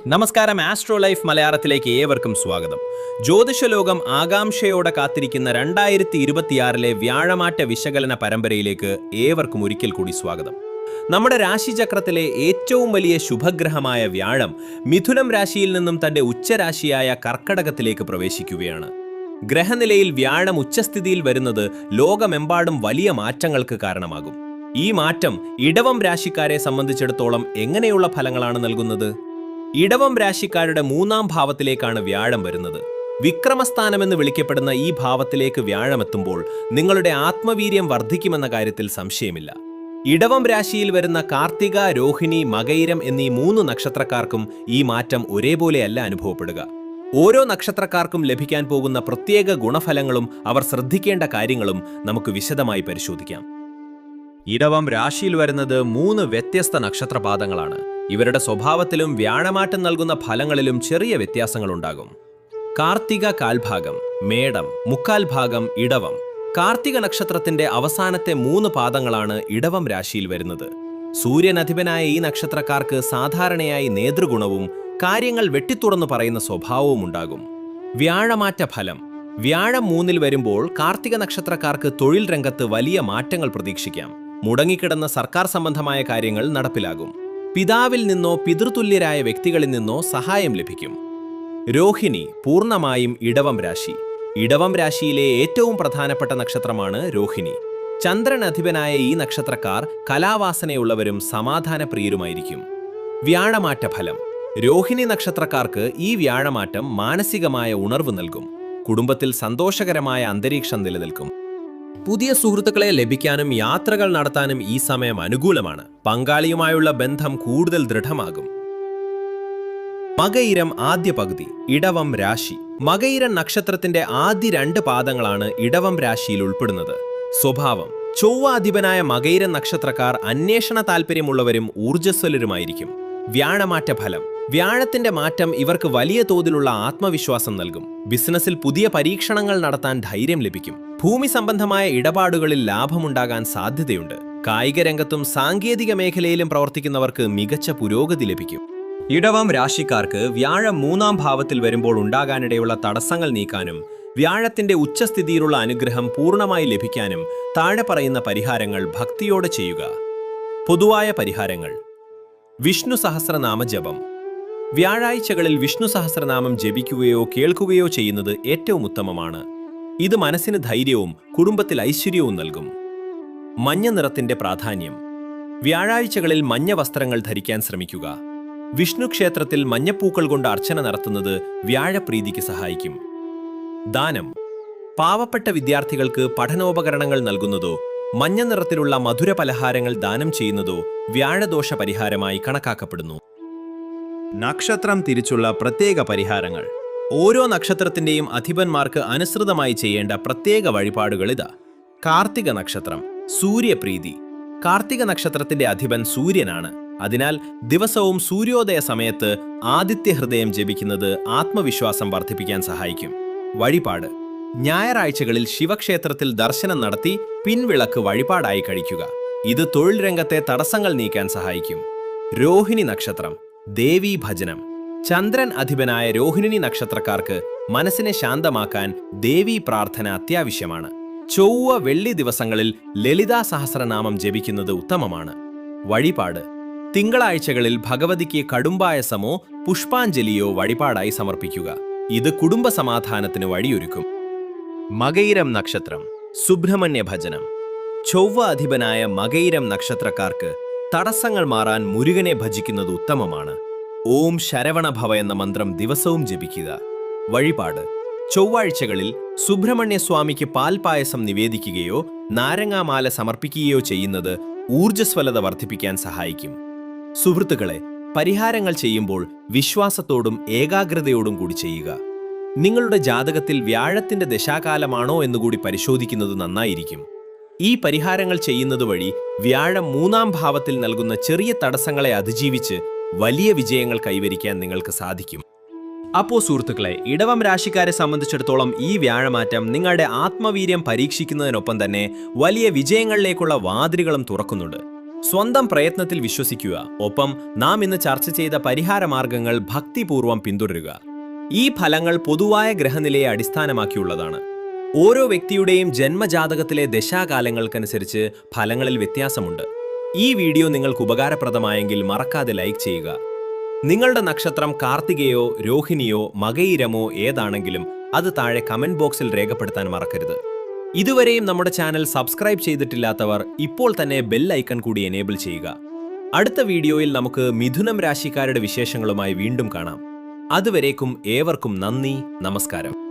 നമസ്കാരം, astro life മലയാളത്തിലേക്ക് ഏവർക്കും സ്വാഗതം. ജ്യോതിഷലോകം ആകാംക്ഷയോടെ കാത്തിരിക്കുന്ന 2026 വ്യാഴമാറ്റ വിശകലന പരമ്പരയിലേക്ക് ഏവർക്കും ഒരിക്കൽ കൂടി സ്വാഗതം. നമ്മുടെ രാശിചക്രത്തിലെ ഏറ്റവും വലിയ ശുഭഗ്രഹമായ വ്യാഴം മിഥുനം രാശിയിൽ നിന്നും തന്റെ ഉച്ചരാശിയായ കർക്കടകത്തിലേക്ക് പ്രവേശിക്കുകയാണ്. ഗ്രഹനിലയിൽ വ്യാഴം ഉച്ചസ്ഥിതിയിൽ വരുന്നത് ലോകമെമ്പാടും വലിയ മാറ്റങ്ങൾക്ക് കാരണമാകും. ഈ മാറ്റം ഇടവം രാശിക്കാരെ സംബന്ധിച്ചിടത്തോളം എങ്ങനെയുള്ള ഫലങ്ങളാണ് നൽകുന്നത്? ഇടവം രാശിക്കാരുടെ 3-ാം ഭാവത്തിലേക്കാണ് വ്യാഴം വരുന്നത്. വിക്രമസ്ഥാനമെന്ന് വിളിക്കപ്പെടുന്ന ഈ ഭാവത്തിലേക്ക് വ്യാഴമെത്തുമ്പോൾ നിങ്ങളുടെ ആത്മവീര്യം വർദ്ധിക്കുമെന്ന കാര്യത്തിൽ സംശയമില്ല. ഇടവം രാശിയിൽ വരുന്ന കാർത്തിക, രോഹിണി, മകയിരം എന്നീ 3 നക്ഷത്രക്കാർക്കും ഈ മാറ്റം ഒരേപോലെയല്ല അനുഭവപ്പെടുക. ഓരോ നക്ഷത്രക്കാർക്കും ലഭിക്കാൻ പോകുന്ന പ്രത്യേക ഗുണഫലങ്ങളും അവർ ശ്രദ്ധിക്കേണ്ട കാര്യങ്ങളും നമുക്ക് വിശദമായി പരിശോധിക്കാം. ഇടവം രാശിയിൽ വരുന്നത് 3 വ്യത്യസ്ത നക്ഷത്രപാദങ്ങളാണ്. ഇവരുടെ സ്വഭാവത്തിലും വ്യാഴമാറ്റം നൽകുന്ന ഫലങ്ങളിലും ചെറിയ വ്യത്യാസങ്ങളുണ്ടാകും. കാർത്തിക കാൽഭാഗം, മേടം, മുക്കാൽ ഭാഗം ഇടവം. കാർത്തിക നക്ഷത്രത്തിന്റെ അവസാനത്തെ 3 പാദങ്ങളാണ് ഇടവം രാശിയിൽ വരുന്നത്. സൂര്യനധിപനായ ഈ നക്ഷത്രക്കാർക്ക് സാധാരണയായി നേതൃഗുണവും കാര്യങ്ങൾ വെട്ടിത്തുറന്നു പറയുന്ന സ്വഭാവവും ഉണ്ടാകും. വ്യാഴമാറ്റ ഫലം. വ്യാഴം 3-ൽ വരുമ്പോൾ കാർത്തിക നക്ഷത്രക്കാർക്ക് തൊഴിൽ രംഗത്ത് വലിയ മാറ്റങ്ങൾ പ്രതീക്ഷിക്കാം. മുടങ്ങിക്കിടന്ന സർക്കാർ സംബന്ധമായ കാര്യങ്ങൾ നടപ്പിലാകും. പിതാവിൽ നിന്നോ പിതൃതുല്യരായ വ്യക്തികളിൽ നിന്നോ സഹായം ലഭിക്കും. രോഹിണി പൂർണ്ണമായും ഇടവം രാശി. ഇടവം രാശിയിലെ ഏറ്റവും പ്രധാനപ്പെട്ട നക്ഷത്രമാണ് രോഹിണി. ചന്ദ്രൻ അധിപനായ ഈ നക്ഷത്രക്കാർ കലാവാസനയുള്ളവരും സമാധാനപ്രിയരുമായിരിക്കും. വ്യാഴമാറ്റ ഫലം. രോഹിണി നക്ഷത്രക്കാർക്ക് ഈ വ്യാഴമാറ്റം മാനസികമായ ഉണർവ് നൽകും. കുടുംബത്തിൽ സന്തോഷകരമായ അന്തരീക്ഷം നിലനിൽക്കും. പുതിയ സുഹൃത്തുക്കളെ ലഭിക്കാനും യാത്രകൾ നടത്താനും ഈ സമയം അനുകൂലമാണ്. പങ്കാളിയുമായുള്ള ബന്ധം കൂടുതൽ ദൃഢമാകും. മകയിരം ആദ്യ പകുതി, ഇടവം രാശി. മകയിരം നക്ഷത്രത്തിന്റെ ആദ്യ 2 പാദങ്ങളാണ് ഇടവം രാശിയിൽ ഉൾപ്പെടുന്നത്. സ്വഭാവം. ചൊവ്വാധിപനായ മകയിരം നക്ഷത്രക്കാർ അന്വേഷണ താൽപ്പര്യമുള്ളവരും ഊർജ്ജസ്വലരുമായിരിക്കും. വ്യാഴമാറ്റ ഫലം. വ്യാഴത്തിന്റെ മാറ്റം ഇവർക്ക് വലിയ തോതിലുള്ള ആത്മവിശ്വാസം നൽകും. ബിസിനസ്സിൽ പുതിയ പരീക്ഷണങ്ങൾ നടത്താൻ ധൈര്യം ലഭിക്കും. ഭൂമി സംബന്ധമായ ഇടപാടുകളിൽ ലാഭമുണ്ടാകാൻ സാധ്യതയുണ്ട്. കായിക രംഗത്തും സാങ്കേതിക മേഖലയിലും പ്രവർത്തിക്കുന്നവർക്ക് മികച്ച പുരോഗതി ലഭിക്കും. ഇടവം രാശിക്കാർക്ക് വ്യാഴം 3-ാം ഭാവത്തിൽ വരുമ്പോൾ ഉണ്ടാകാനിടയുള്ള തടസ്സങ്ങൾ നീക്കാനും വ്യാഴത്തിന്റെ ഉച്ചസ്ഥിതിയിലുള്ള അനുഗ്രഹം പൂർണ്ണമായി ലഭിക്കാനും താഴെ പറയുന്ന പരിഹാരങ്ങൾ ഭക്തിയോടെ ചെയ്യുക. പൊതുവായ പരിഹാരങ്ങൾ. വിഷ്ണു സഹസ്രനാമ ജപം. വ്യാഴാഴ്ചകളിൽ വിഷ്ണു സഹസ്രനാമം ജപിക്കുകയോ കേൾക്കുകയോ ചെയ്യുന്നത് ഏറ്റവും ഉത്തമമാണ്. ഇത് മനസ്സിന് ധൈര്യവും കുടുംബത്തിൽ ഐശ്വര്യവും നൽകും. മഞ്ഞ നിറത്തിന്റെ പ്രാധാന്യം. വ്യാഴാഴ്ചകളിൽ മഞ്ഞ വസ്ത്രങ്ങൾ ധരിക്കാൻ ശ്രമിക്കുക. വിഷ്ണു ക്ഷേത്രത്തിൽ മഞ്ഞപ്പൂക്കൾ കൊണ്ട് അർച്ചന നടത്തുന്നത് വ്യാഴപ്രീതിക്ക് സഹായിക്കും. ദാനം. പാവപ്പെട്ട വിദ്യാർത്ഥികൾക്ക് പഠനോപകരണങ്ങൾ നൽകുന്നതോ മഞ്ഞ നിറത്തിലുള്ള മധുര പലഹാരങ്ങൾ ദാനം ചെയ്യുന്നതോ വ്യാഴദോഷ പരിഹാരമായി കണക്കാക്കപ്പെടുന്നു. നക്ഷത്രം തിരിച്ചുള്ള പ്രത്യേക പരിഹാരങ്ങൾ. ഓരോ നക്ഷത്രത്തിന്റെയും അധിപന്മാർക്ക് അനുസൃതമായി ചെയ്യേണ്ട പ്രത്യേക വഴിപാടുകൾ ഇതാ. കാർത്തിക നക്ഷത്രം, സൂര്യപ്രീതി. കാർത്തിക നക്ഷത്രത്തിന്റെ അധിപൻ സൂര്യനാണ്. അതിനാൽ ദിവസവും സൂര്യോദയ സമയത്ത് ആദിത്യ ഹൃദയം ജപിക്കുന്നത് ആത്മവിശ്വാസം വർദ്ധിപ്പിക്കാൻ സഹായിക്കും. വഴിപാട്. ഞായറാഴ്ചകളിൽ ശിവക്ഷേത്രത്തിൽ ദർശനം നടത്തി പിൻവിളക്ക് വഴിപാടായി കഴിക്കുക. ഇത് തൊഴിൽ രംഗത്തെ തടസ്സങ്ങൾ നീക്കാൻ സഹായിക്കും. രോഹിണി നക്ഷത്രം, ദേവീ ഭജനം. ചന്ദ്രൻ അധിപനായ രോഹിണി നക്ഷത്രക്കാർക്ക് മനസ്സിനെ ശാന്തമാക്കാൻ ദേവീ പ്രാർത്ഥന അത്യാവശ്യമാണ്. ചൊവ്വ, വെള്ളി ദിവസങ്ങളിൽ ലളിതാ സഹസ്രനാമം ജപിക്കുന്നത് ഉത്തമമാണ്. വഴിപാട്. തിങ്കളാഴ്ചകളിൽ ഭഗവതിക്ക് കടുംബായസമോ പുഷ്പാഞ്ജലിയോ വഴിപാടായി സമർപ്പിക്കുക. ഇത് കുടുംബ സമാധാനത്തിന് വഴിയൊരുക്കും. മകയിരം നക്ഷത്രം, സുബ്രഹ്മണ്യ ഭജനം. ചൊവ്വ അധിപനായ മകയിരം നക്ഷത്രക്കാർക്ക് തടസ്സങ്ങൾ മാറാൻ മുരുകനെ ഭജിക്കുന്നത് ഉത്തമമാണ്. ഓം ശരവണഭവ എന്ന മന്ത്രം ദിവസവും ജപിക്കുക. വഴിപാട്. ചൊവ്വാഴ്ചകളിൽ സുബ്രഹ്മണ്യസ്വാമിക്ക് പാൽപായസം നിവേദിക്കുകയോ നാരങ്ങാമാല സമർപ്പിക്കുകയോ ചെയ്യുന്നത് ഊർജ്ജസ്വലത വർദ്ധിപ്പിക്കാൻ സഹായിക്കും. സുഹൃത്തുക്കളെ, പരിഹാരങ്ങൾ ചെയ്യുമ്പോൾ വിശ്വാസത്തോടും ഏകാഗ്രതയോടും കൂടി ചെയ്യുക. നിങ്ങളുടെ ജാതകത്തിൽ വ്യാഴത്തിന്റെ ദശാകാലമാണോ എന്നുകൂടി പരിശോധിക്കുന്നത് നന്നായിരിക്കും. ഈ പരിഹാരങ്ങൾ ചെയ്യുന്നത് വഴി വ്യാഴം 3-ാം ഭാവത്തിൽ നൽകുന്ന ചെറിയ തടസ്സങ്ങളെ അതിജീവിച്ച് വലിയ വിജയങ്ങൾ കൈവരിക്കാൻ നിങ്ങൾക്ക് സാധിക്കും. അപ്പോൾ സുഹൃത്തുക്കളെ, ഇടവം രാശിക്കാരെ സംബന്ധിച്ചിടത്തോളം ഈ വ്യാഴമാറ്റം നിങ്ങളുടെ ആത്മവീര്യം പരീക്ഷിക്കുന്നതിനൊപ്പം തന്നെ വലിയ വിജയങ്ങളിലേക്കുള്ള വാതിലുകളും തുറക്കുന്നുണ്ട്. സ്വന്തം പ്രയത്നത്തിൽ വിശ്വസിക്കുക. ഒപ്പം നാം ഇന്ന് ചർച്ച ചെയ്ത പരിഹാരമാർഗങ്ങൾ ഭക്തിപൂർവ്വം പിന്തുടരുക. ഈ ഫലങ്ങൾ പൊതുവായ ഗ്രഹനിലയെ അടിസ്ഥാനമാക്കിയുള്ളതാണ്. ഓരോ വ്യക്തിയുടെയും ജന്മജാതകത്തിലെ ദശാകാലങ്ങൾക്കനുസരിച്ച് ഫലങ്ങളിൽ വ്യത്യാസമുണ്ട്. ഈ വീഡിയോ നിങ്ങൾക്ക് ഉപകാരപ്രദമായെങ്കിൽ മറക്കാതെ ലൈക്ക് ചെയ്യുക. നിങ്ങളുടെ നക്ഷത്രം കാർത്തികയോ രോഹിണിയോ മകയിരമോ ഏതാണെങ്കിലും അത് താഴെ കമന്റ് ബോക്സിൽ രേഖപ്പെടുത്താൻ മറക്കരുത്. ഇതുവരെയും നമ്മുടെ ചാനൽ സബ്സ്ക്രൈബ് ചെയ്തിട്ടില്ലാത്തവർ ഇപ്പോൾ തന്നെ ബെൽ ഐക്കൺ കൂടി എനേബിൾ ചെയ്യുക. അടുത്ത വീഡിയോയിൽ നമുക്ക് മിഥുനം രാശിക്കാരുടെ വിശേഷങ്ങളുമായി വീണ്ടും കാണാം. അതുവരേക്കും ഏവർക്കും നന്ദി, നമസ്കാരം.